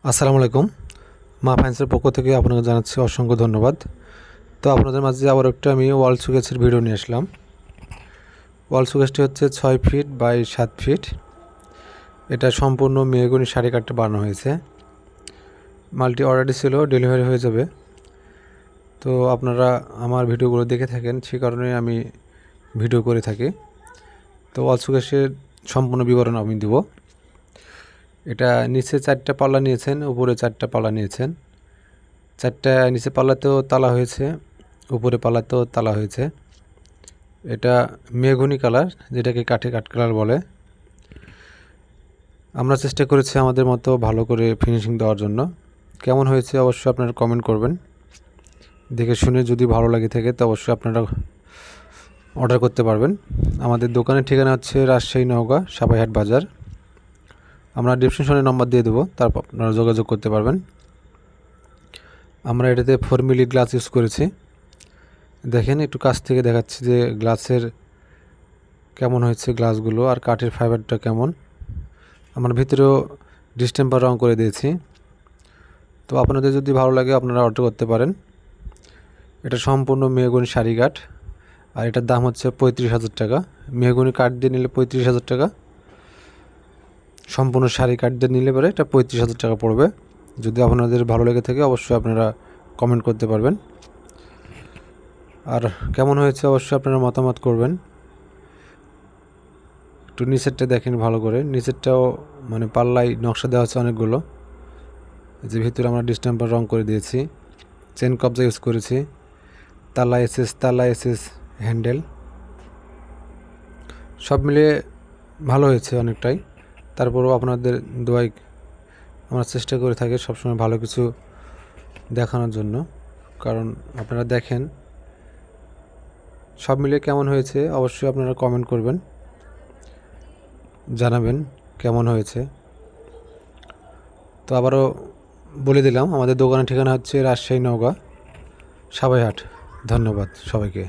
আসসালামু আলাইকুম। মা ফাইন্সের পক্ষ থেকে আপনাকে জানাচ্ছি অসংখ্য ধন্যবাদ। তো আপনাদের মাঝে আবার একটা আমি ওয়াল শোকেসের ভিডিও নিয়ে আসলাম। ওয়াল শোকেসটি হচ্ছে 6 ফিট বাই 7 ফিট। এটা সম্পূর্ণ মেহগনি শাড়ি কাঠে বানানো হয়েছে। মালটি অর্ডারটি ছিল, ডেলিভারি হয়ে যাবে। তো আপনারা আমার ভিডিওগুলো দেখে থাকেন, সে কারণে আমি ভিডিও করে থাকি। তো ওয়াল শোকেসের সম্পূর্ণ বিবরণ আমি দেব। এটা নিচে 4টা পাল্লা নিয়েছেন, উপরে 4টা পাল্লা নিয়েছেন। 4টা নিচে পাল্লাতেও তালা হয়েছে, উপরে পাল্লাতেও তালা হয়েছে। এটা মেহগনি কালার, যেটাকে কাঠে কাঠ কালার বলে। আমরা চেষ্টা করেছি আমাদের মতো ভালো করে ফিনিশিং দেওয়ার জন্য। কেমন হয়েছে অবশ্যই আপনারা কমেন্ট করবেন। দেখে শুনে যদি ভালো লাগে থাকে তো অবশ্যই আপনারা অর্ডার করতে পারবেন। আমাদের দোকানের ঠিকানা হচ্ছে রাজশাহী নওগাঁ সাপাইহাট বাজার। আমরা ডিসক্রিপশনে নম্বর দিয়ে দেবো, তারপর আপনারা যোগাযোগ করতে পারবেন। আমরা এটাতে 4 মিলি গ্লাস ইউজ করেছি। দেখেন, একটু কাছ থেকে দেখাচ্ছি যে গ্লাসের কেমন হয়েছে গ্লাসগুলো, আর কাঠের ফাইবারটা কেমন। আমরা ভিতরেও ডিস্টেম্পার রং করে দিয়েছি। তো আপনাদের যদি ভালো লাগে আপনারা অর্ডার করতে পারেন। এটা সম্পূর্ণ মেহগনি শাড়ি কাঠ, আর এটার দাম হচ্ছে 35,000 টাকা। মেহগনি কাঠ দিয়ে নিলে 35,000 টাকা, সম্পূর্ণ শাড়ি কাঠ দিয়ে নিলে পরে এটা 35,000 টাকা পড়বে। যদি আপনাদের ভালো লেগে থাকে অবশ্যই আপনারা কমেন্ট করতে পারবেন। আর কেমন হয়েছে অবশ্যই আপনারা মতামত করবেন। একটু নিচেরটা দেখেন ভালো করে, নিচেরটাও মানে পাল্লাই নকশা দেওয়া আছে অনেকগুলো। যে ভিতরে আমরা ডিস্টেম্পার রং করে দিয়েছি, চেন কবজা ইউজ করেছি, তালা এসএস হ্যান্ডেল, সব মিলিয়ে ভালো হয়েছে অনেকটাই। তারপরেও আপনাদের দোয়ায় আমরা চেষ্টা করে থাকি সবসময় ভালো কিছু দেখানোর জন্য, কারণ আপনারা দেখেন। সব মিলিয়ে কেমন হয়েছে অবশ্যই আপনারা কমেন্ট করবেন, জানাবেন কেমন হয়েছে। তো আবারও বলে দিলাম, আমাদের দোকানের ঠিকানা হচ্ছে রাজশাহী নওগাঁ সাপাইহাট। ধন্যবাদ সবাইকে।